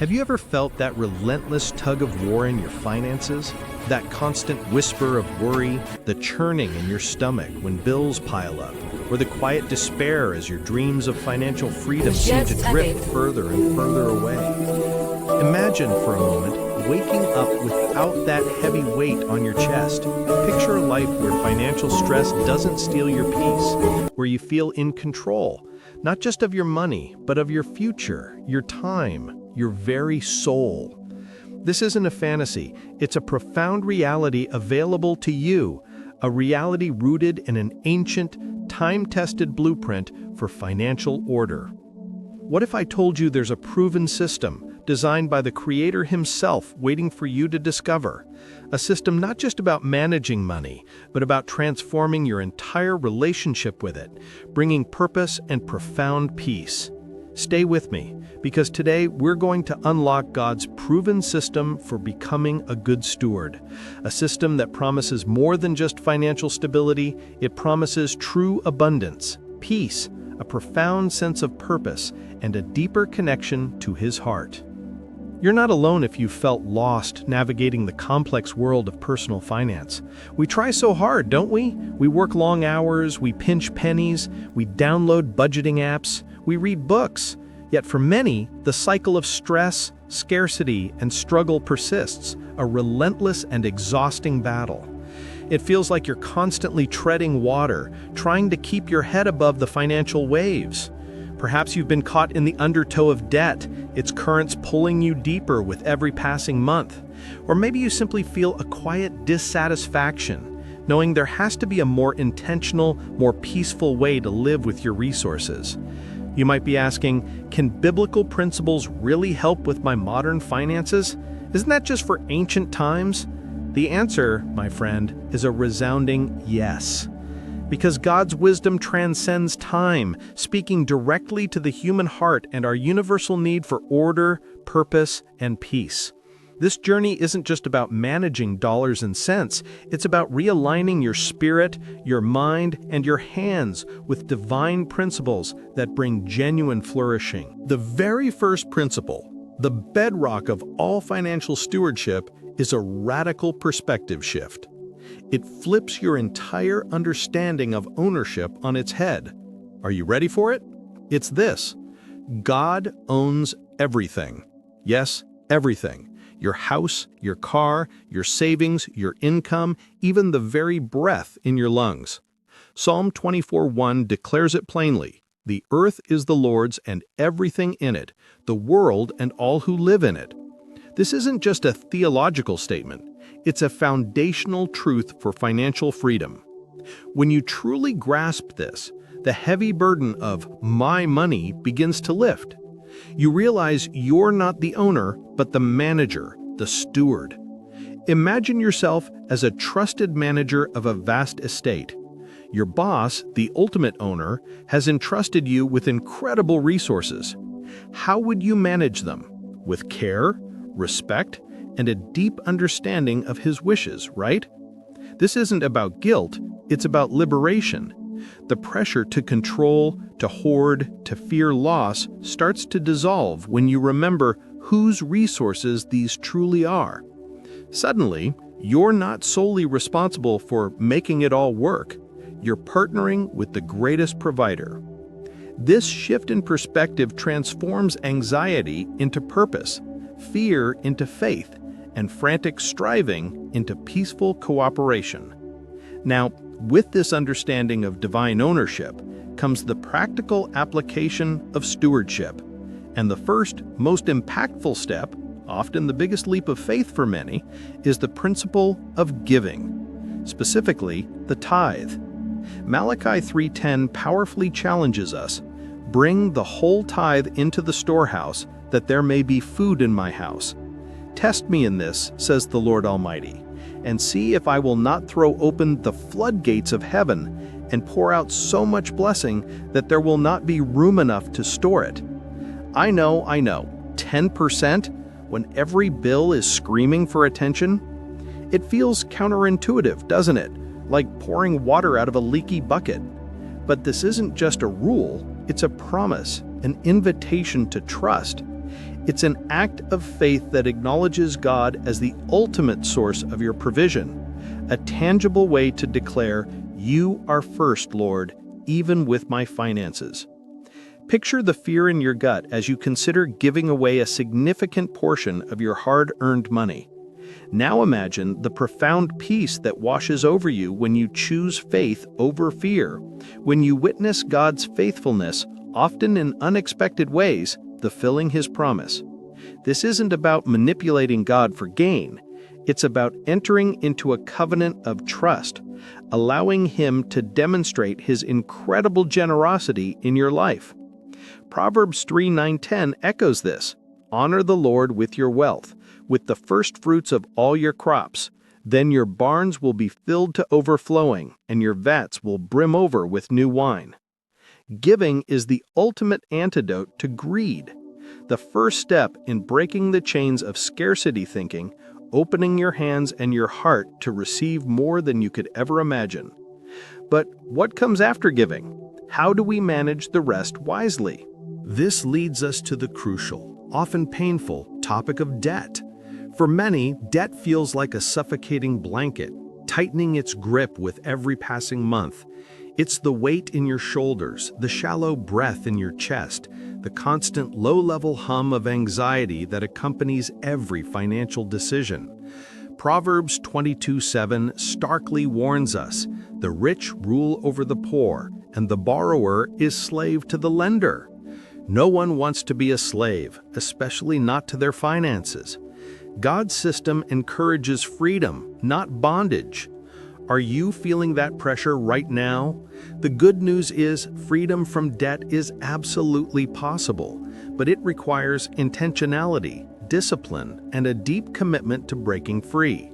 Have you ever felt that relentless tug of war in your finances? That constant whisper of worry, the churning in your stomach when bills pile up, or the quiet despair as your dreams of financial freedom seem to drift further and further away? Imagine for a moment waking up without that heavy weight on your chest. Picture a life where financial stress doesn't steal your peace, where you feel in control, not just of your money, but of your future, your time, your very soul. This isn't a fantasy, it's a profound reality available to you, a reality rooted in an ancient, time-tested blueprint for financial order. What if I told you there's a proven system, designed by the Creator himself, waiting for you to discover? A system not just about managing money, but about transforming your entire relationship with it, bringing purpose and profound peace. Stay with me, because today we're going to unlock God's proven system for becoming a good steward. A system that promises more than just financial stability, it promises true abundance, peace, a profound sense of purpose, and a deeper connection to His heart. You're not alone if you've felt lost navigating the complex world of personal finance. We try so hard, don't we? We work long hours, we pinch pennies, we download budgeting apps, we read books. Yet for many, the cycle of stress, scarcity, and struggle persists, a relentless and exhausting battle. It feels like you're constantly treading water, trying to keep your head above the financial waves. Perhaps you've been caught in the undertow of debt, its currents pulling you deeper with every passing month. Or maybe you simply feel a quiet dissatisfaction, knowing there has to be a more intentional, more peaceful way to live with your resources. You might be asking, can biblical principles really help with my modern finances? Isn't that just for ancient times? The answer, my friend, is a resounding yes. Because God's wisdom transcends time, speaking directly to the human heart and our universal need for order, purpose, and peace. This journey isn't just about managing dollars and cents, it's about realigning your spirit, your mind, and your hands with divine principles that bring genuine flourishing. The very first principle, the bedrock of all financial stewardship, is a radical perspective shift. It flips your entire understanding of ownership on its head. Are you ready for it? It's this: God owns everything. Yes, everything. Your house, your car, your savings, your income, even the very breath in your lungs. Psalm 24:1 declares it plainly: "The earth is the Lord's and everything in it, the world and all who live in it." This isn't just a theological statement, it's a foundational truth for financial freedom. When you truly grasp this, the heavy burden of my money begins to lift. You realize you're not the owner, but the manager, the steward. Imagine yourself as a trusted manager of a vast estate. Your boss, the ultimate owner, has entrusted you with incredible resources. How would you manage them? With care, respect, and a deep understanding of his wishes, right? This isn't about guilt, it's about liberation. The pressure to control, to hoard, to fear loss starts to dissolve when you remember whose resources these truly are. Suddenly, you're not solely responsible for making it all work. You're partnering with the greatest provider. This shift in perspective transforms anxiety into purpose, fear into faith, and frantic striving into peaceful cooperation. Now, with this understanding of divine ownership comes the practical application of stewardship. And the first, most impactful step, often the biggest leap of faith for many, is the principle of giving, specifically the tithe. Malachi 3:10 powerfully challenges us, "Bring the whole tithe into the storehouse, that there may be food in my house. Test me in this, says the Lord Almighty, and see if I will not throw open the floodgates of heaven and pour out so much blessing that there will not be room enough to store it." I know, 10% when every bill is screaming for attention? It feels counterintuitive, doesn't it? Like pouring water out of a leaky bucket. But this isn't just a rule, it's a promise, an invitation to trust. It's an act of faith that acknowledges God as the ultimate source of your provision, a tangible way to declare, "You are first, Lord, even with my finances." Picture the fear in your gut as you consider giving away a significant portion of your hard-earned money. Now imagine the profound peace that washes over you when you choose faith over fear, when you witness God's faithfulness, often in unexpected ways, fulfilling His promise. This isn't about manipulating God for gain. It's about entering into a covenant of trust, allowing Him to demonstrate His incredible generosity in your life. Proverbs 3:9-10 echoes this. "Honor the Lord with your wealth, with the first fruits of all your crops. Then your barns will be filled to overflowing, and your vats will brim over with new wine." Giving is the ultimate antidote to greed. The first step in breaking the chains of scarcity thinking, opening your hands and your heart to receive more than you could ever imagine. But what comes after giving? How do we manage the rest wisely? This leads us to the crucial, often painful, topic of debt. For many, debt feels like a suffocating blanket, tightening its grip with every passing month. It's the weight in your shoulders, the shallow breath in your chest, the constant low-level hum of anxiety that accompanies every financial decision. Proverbs 22:7 starkly warns us, "The rich rule over the poor, and the borrower is slave to the lender." No one wants to be a slave, especially not to their finances. God's system encourages freedom, not bondage. Are you feeling that pressure right now? The good news is freedom from debt is absolutely possible, but it requires intentionality, discipline, and a deep commitment to breaking free.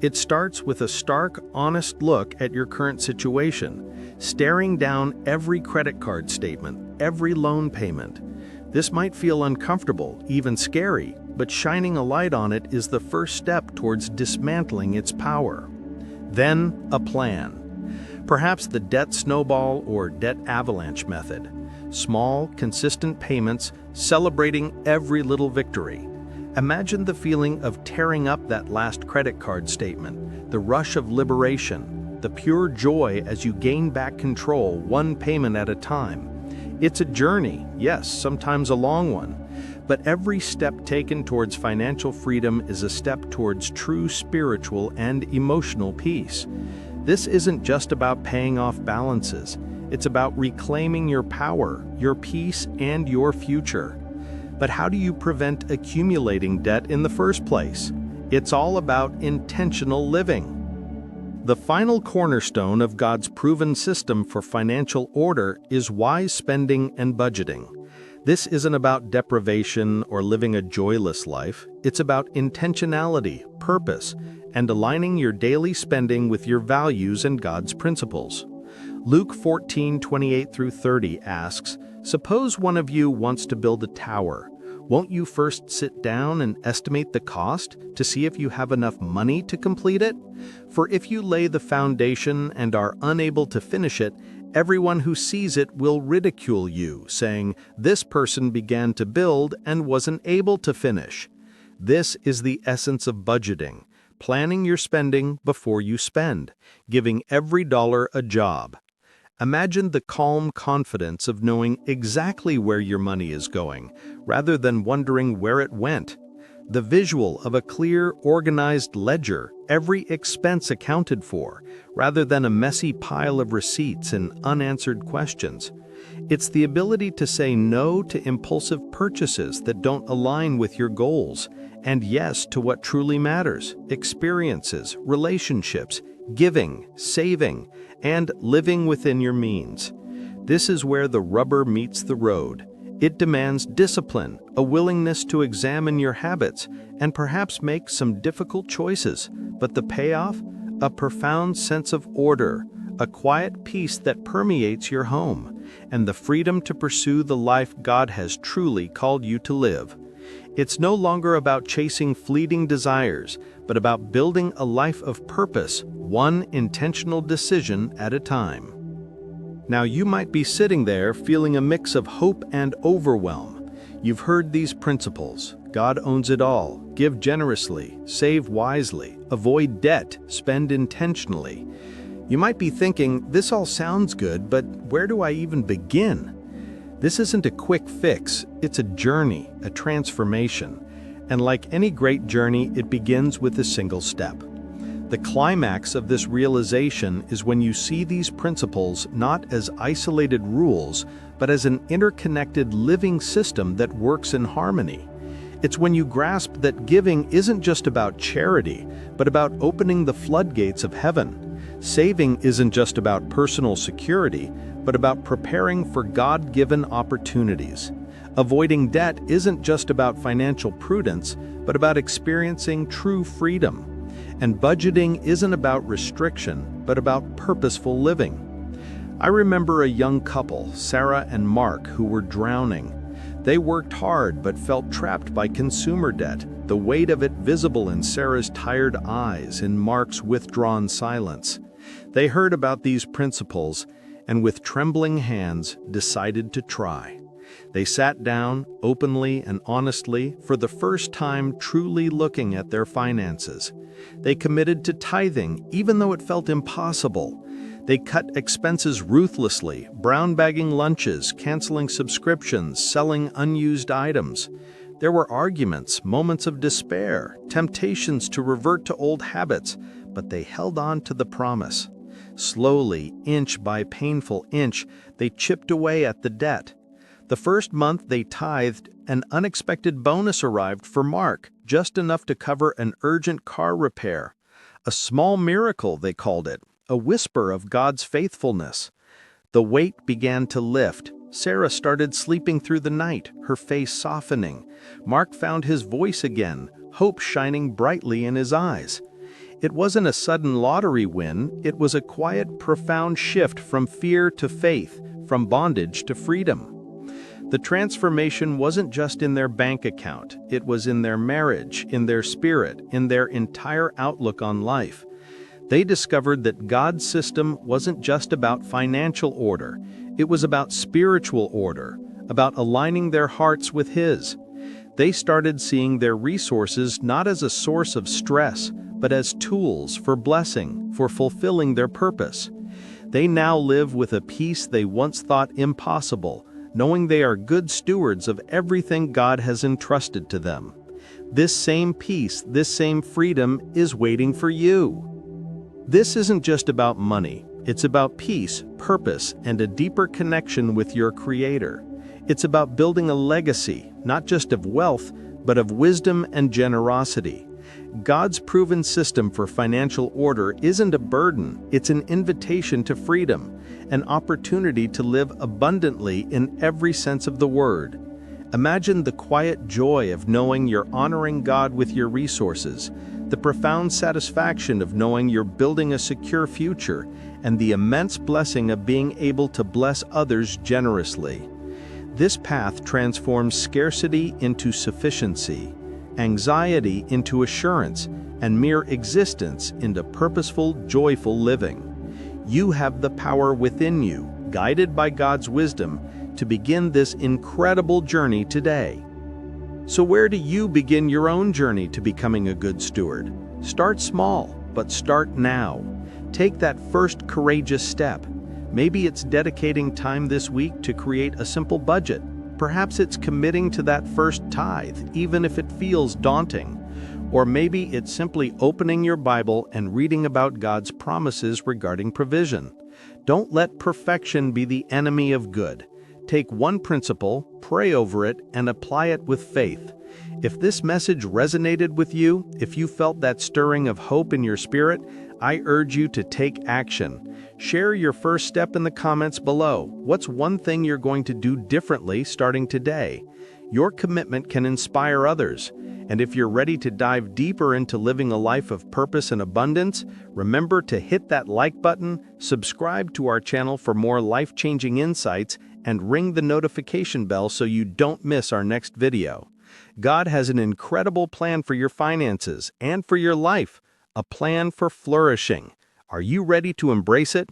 It starts with a stark, honest look at your current situation, staring down every credit card statement, every loan payment. This might feel uncomfortable, even scary, but shining a light on it is the first step towards dismantling its power. Then, a plan. Perhaps the debt snowball or debt avalanche method. Small, consistent payments, celebrating every little victory. Imagine the feeling of tearing up that last credit card statement, the rush of liberation, the pure joy as you gain back control one payment at a time. It's a journey, yes, sometimes a long one, but every step taken towards financial freedom is a step towards true spiritual and emotional peace. This isn't just about paying off balances. It's about reclaiming your power, your peace, and your future. But how do you prevent accumulating debt in the first place? It's all about intentional living. The final cornerstone of God's proven system for financial order is wise spending and budgeting. This isn't about deprivation or living a joyless life. It's about intentionality, purpose, and aligning your daily spending with your values and God's principles. Luke 14:28-30 asks, "Suppose one of you wants to build a tower. Won't you first sit down and estimate the cost to see if you have enough money to complete it? For if you lay the foundation and are unable to finish it, everyone who sees it will ridicule you, saying, 'This person began to build and wasn't able to finish.'" This is the essence of budgeting, planning your spending before you spend, giving every dollar a job. Imagine the calm confidence of knowing exactly where your money is going, rather than wondering where it went. The visual of a clear, organized ledger, every expense accounted for, rather than a messy pile of receipts and unanswered questions. It's the ability to say no to impulsive purchases that don't align with your goals, and yes to what truly matters: experiences, relationships, giving, saving, and living within your means. This is where the rubber meets the road. It demands discipline, a willingness to examine your habits, and perhaps make some difficult choices, but the payoff? A profound sense of order, a quiet peace that permeates your home, and the freedom to pursue the life God has truly called you to live. It's no longer about chasing fleeting desires, but about building a life of purpose, one intentional decision at a time. Now you might be sitting there feeling a mix of hope and overwhelm. You've heard these principles. God owns it all. Give generously, save wisely, avoid debt, spend intentionally. You might be thinking, this all sounds good, but where do I even begin? This isn't a quick fix, it's a journey, a transformation. And like any great journey, it begins with a single step. The climax of this realization is when you see these principles not as isolated rules, but as an interconnected living system that works in harmony. It's when you grasp that giving isn't just about charity, but about opening the floodgates of heaven. Saving isn't just about personal security, but about preparing for God-given opportunities. Avoiding debt isn't just about financial prudence, but about experiencing true freedom. And budgeting isn't about restriction, but about purposeful living. I remember a young couple, Sarah and Mark, who were drowning. They worked hard but felt trapped by consumer debt, the weight of it visible in Sarah's tired eyes, in Mark's withdrawn silence. They heard about these principles and with trembling hands decided to try. They sat down, openly and honestly, for the first time truly looking at their finances. They committed to tithing, even though it felt impossible. They cut expenses ruthlessly, brown-bagging lunches, canceling subscriptions, selling unused items. There were arguments, moments of despair, temptations to revert to old habits, but they held on to the promise. Slowly, inch by painful inch, they chipped away at the debt. The first month they tithed, an unexpected bonus arrived for Mark, just enough to cover an urgent car repair. A small miracle, they called it, a whisper of God's faithfulness. The weight began to lift. Sarah started sleeping through the night, her face softening. Mark found his voice again, hope shining brightly in his eyes. It wasn't a sudden lottery win, it was a quiet, profound shift from fear to faith, from bondage to freedom. The transformation wasn't just in their bank account, it was in their marriage, in their spirit, in their entire outlook on life. They discovered that God's system wasn't just about financial order, it was about spiritual order, about aligning their hearts with His. They started seeing their resources not as a source of stress, but as tools for blessing, for fulfilling their purpose. They now live with a peace they once thought impossible, knowing they are good stewards of everything God has entrusted to them. This same peace, this same freedom is waiting for you. This isn't just about money. It's about peace, purpose, and a deeper connection with your Creator. It's about building a legacy, not just of wealth, but of wisdom and generosity. God's proven system for financial order isn't a burden, it's an invitation to freedom, an opportunity to live abundantly in every sense of the word. Imagine the quiet joy of knowing you're honoring God with your resources, the profound satisfaction of knowing you're building a secure future, and the immense blessing of being able to bless others generously. This path transforms scarcity into sufficiency, anxiety into assurance, and mere existence into purposeful, joyful living. You have the power within you, guided by God's wisdom, to begin this incredible journey today. So where do you begin your own journey to becoming a good steward? Start small, but start now. Take that first courageous step. Maybe it's dedicating time this week to create a simple budget. Perhaps it's committing to that first tithe, even if it feels daunting. Or maybe it's simply opening your Bible and reading about God's promises regarding provision. Don't let perfection be the enemy of good. Take one principle, pray over it, and apply it with faith. If this message resonated with you, if you felt that stirring of hope in your spirit, I urge you to take action. Share your first step in the comments below. What's one thing you're going to do differently starting today? Your commitment can inspire others. And if you're ready to dive deeper into living a life of purpose and abundance, remember to hit that like button, subscribe to our channel for more life-changing insights, and ring the notification bell so you don't miss our next video. God has an incredible plan for your finances and for your life, a plan for flourishing. Are you ready to embrace it?